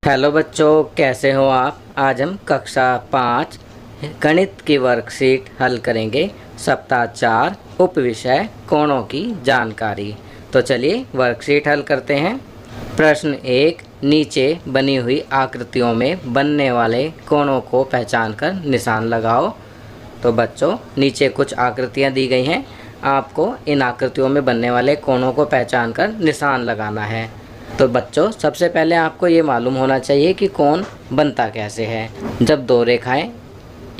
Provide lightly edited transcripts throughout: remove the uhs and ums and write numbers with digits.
Hello बच्चों, कैसे हो आप। आज हम कक्षा 5 गणित की वर्कशीट हल करेंगे। सप्ताह 4 उप विषय कोणों की जानकारी। तो चलिए वर्कशीट हल करते हैं। प्रश्न 1, नीचे बनी हुई आकृतियों में बनने वाले कोणों को पहचान कर निशान लगाओ। तो बच्चों, नीचे कुछ आकृतियाँ दी गई हैं। आपको इन आकृतियों में बनने वाले कोणों को पहचान कर निशान लगाना है। तो बच्चों, सबसे पहले आपको ये मालूम होना चाहिए कि कोण बनता कैसे है। जब दो रेखाएं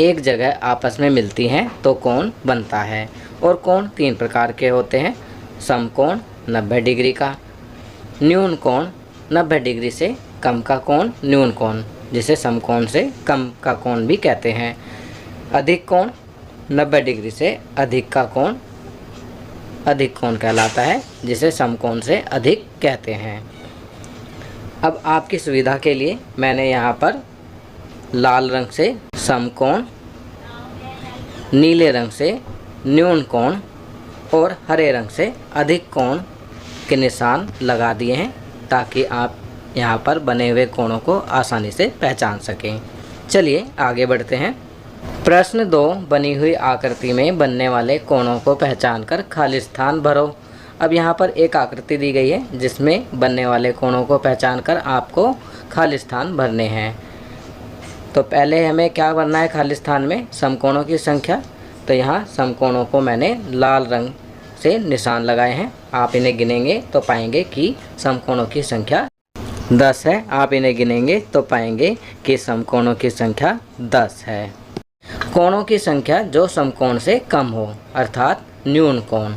एक जगह आपस में मिलती हैं तो कोण बनता है। और कोण 3 प्रकार के होते हैं। समकोण 90 डिग्री का, न्यून कोण 90 डिग्री से कम का कोण न्यून कोण, जिसे समकोण से कम का कोण भी कहते हैं। अधिक कोण 90 डिग्री से अधिक का कोण अधिक कोण कहलाता है, जिसे समकोण से अधिक कहते हैं। अब आपकी सुविधा के लिए मैंने यहाँ पर लाल रंग से समकोण, नीले रंग से न्यून कोण और हरे रंग से अधिक कोण के निशान लगा दिए हैं, ताकि आप यहाँ पर बने हुए कोणों को आसानी से पहचान सकें। चलिए आगे बढ़ते हैं। प्रश्न 2, बनी हुई आकृति में बनने वाले कोणों को पहचान कर खाली स्थान भरो। अब यहाँ पर एक आकृति दी गई है जिसमें बनने वाले कोणों को पहचान कर आपको खाली स्थान भरने हैं। तो पहले हमें क्या भरना है खाली स्थान में? समकोणों की संख्या। तो यहाँ समकोणों को मैंने लाल रंग से निशान लगाए हैं। आप इन्हें गिनेंगे तो पाएंगे कि समकोणों की संख्या 10 है। आप इन्हें गिनेंगे तो पाएंगे कि समकोणों की संख्या 10 है। कोणों की संख्या जो समकोण से कम हो, अर्थात न्यून कोण।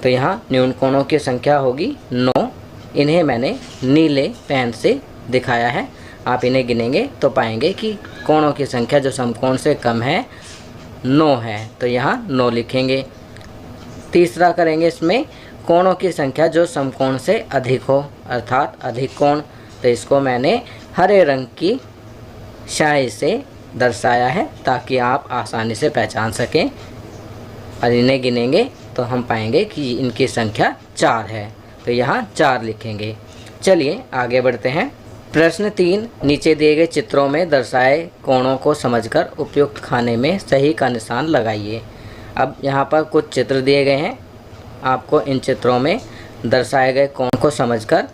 तो यहाँ न्यून कोणों की संख्या होगी 9। इन्हें मैंने नीले पेन से दिखाया है। आप इन्हें गिनेंगे तो पाएंगे कि कोणों की संख्या जो समकोण से कम है 9 है। तो यहाँ 9 लिखेंगे। तीसरा करेंगे इसमें कोणों की संख्या जो समकोण से अधिक हो, अर्थात अधिक कोण। तो इसको मैंने हरे रंग की स्याही से दर्शाया है, ताकि आप आसानी से पहचान सकें। और इन्हें गिनेंगे तो हम पाएंगे कि इनकी संख्या 4 है। तो यहाँ 4 लिखेंगे। चलिए आगे बढ़ते हैं। प्रश्न 3, नीचे दिए गए चित्रों में दर्शाए कोणों को समझकर उपयुक्त खाने में सही का निशान लगाइए। अब यहाँ पर कुछ चित्र दिए गए हैं। आपको इन चित्रों में दर्शाए गए कोण को समझकर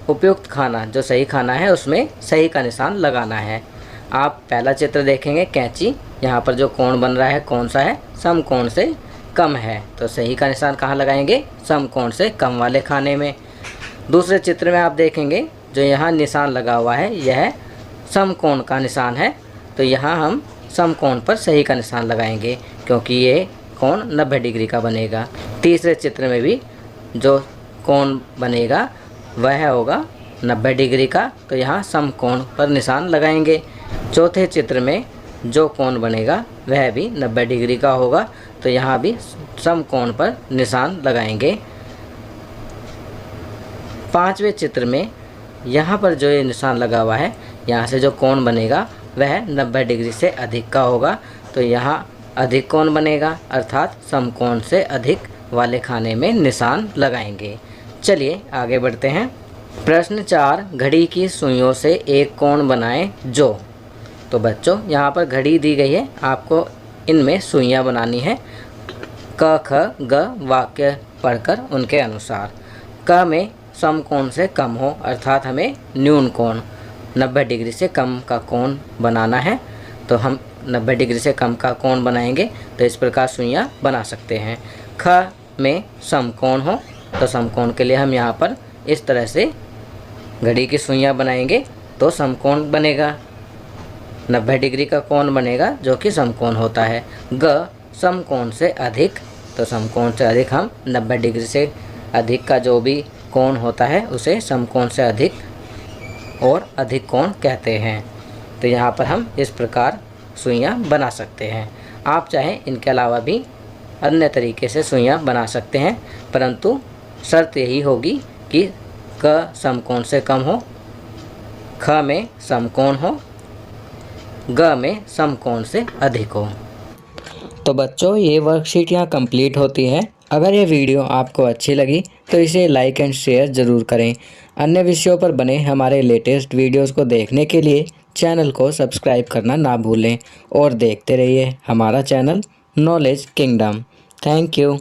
उपयुक्त खाना, जो सही खाना है, उसमें सही का निशान लगाना है। आप पहला चित्र देखेंगे, कैंची। यहाँ पर जो कोण बन रहा है कौन सा है? समकोण से कम है। तो सही का निशान कहाँ लगाएंगे? समकोण से कम वाले खाने में। दूसरे चित्र में आप देखेंगे जो यहाँ निशान लगा हुआ है यह समकोण का निशान है। तो यहाँ हम समकोण पर सही का निशान लगाएंगे, क्योंकि ये कोण 90 डिग्री का बनेगा। तीसरे चित्र में भी जो कोण बनेगा वह होगा 90 डिग्री का। तो यहाँ समकोण पर निशान लगाएंगे। चौथे चित्र में जो कोण बनेगा वह भी 90 डिग्री का होगा। तो यहाँ भी समकोण पर निशान लगाएंगे। पांचवें चित्र में यहाँ पर जो ये निशान लगा हुआ है, यहाँ से जो कोण बनेगा वह 90 डिग्री से अधिक का होगा। तो यहाँ अधिक कोण बनेगा, अर्थात समकोण से अधिक वाले खाने में निशान लगाएंगे। चलिए आगे बढ़ते हैं। प्रश्न 4, घड़ी की सुइयों से एक कोण बनाएं जो। तो बच्चों, यहाँ पर घड़ी दी गई है, आपको इनमें सुइयाँ बनानी है। क, ख, ग वाक्य पढ़कर उनके अनुसार। क में समकोण से कम हो, अर्थात हमें न्यून कोण 90 डिग्री से कम का कोण बनाना है। तो हम 90 डिग्री से कम का कोण बनाएंगे तो इस प्रकार सुइयाँ बना सकते हैं। ख में समकोण हो, तो समकोण के लिए हम यहाँ पर इस तरह से घड़ी की सुइयाँ बनाएंगे तो समकोण बनेगा। 90 डिग्री का कोण बनेगा जो कि समकोण होता है। ग समकोण से अधिक, तो समकोण से अधिक हम 90 डिग्री से अधिक का जो भी कोण होता है उसे समकोण से अधिक और अधिक कोण कहते हैं। तो यहाँ पर हम इस प्रकार सुइयाँ बना सकते हैं। आप चाहें इनके अलावा भी अन्य तरीके से सुइयाँ बना सकते हैं, परंतु शर्त यही होगी कि क समकोण से कम हो, ख में समकोण हो, ग में समकोण से अधिक हो। तो बच्चों, ये वर्कशीट यहाँ कंप्लीट होती है। अगर ये वीडियो आपको अच्छी लगी तो इसे लाइक एंड शेयर ज़रूर करें। अन्य विषयों पर बने हमारे लेटेस्ट वीडियोस को देखने के लिए चैनल को सब्सक्राइब करना ना भूलें और देखते रहिए हमारा channel knowledge kingdom. Thank you.